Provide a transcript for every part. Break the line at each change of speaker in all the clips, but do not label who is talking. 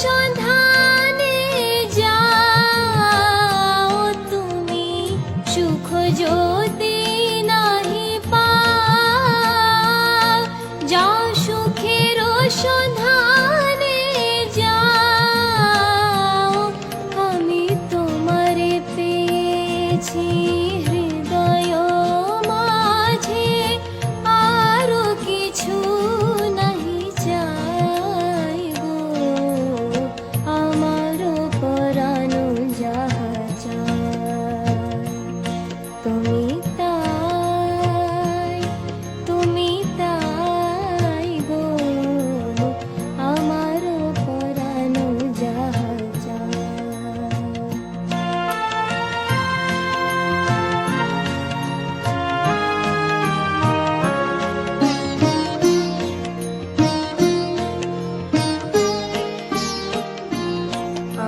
সন্ধানে যাও তুমি, সুখ যদি নাহি পাও, যাও সুখের সন্ধানে যাও। আমি তোমারে পেয়েছি হৃদয় মাঝে, আরো কিছু নাহি চাই গো, আমার পরাণ যাহা চায়। তুমি তাই, তুমি তাই গো, আমার পরাণ যাহা চায়।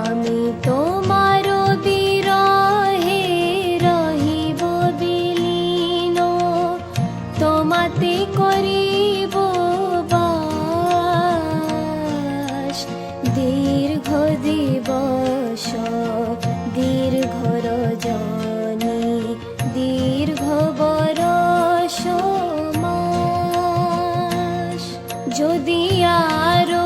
আমি তোমার বিরহে রহিব বিলীন, তোমাতে করিব বাস। দীর্ঘ দিবস দীর্ঘ রজনী, দীর্ঘ বরষ মাস। যদি আরো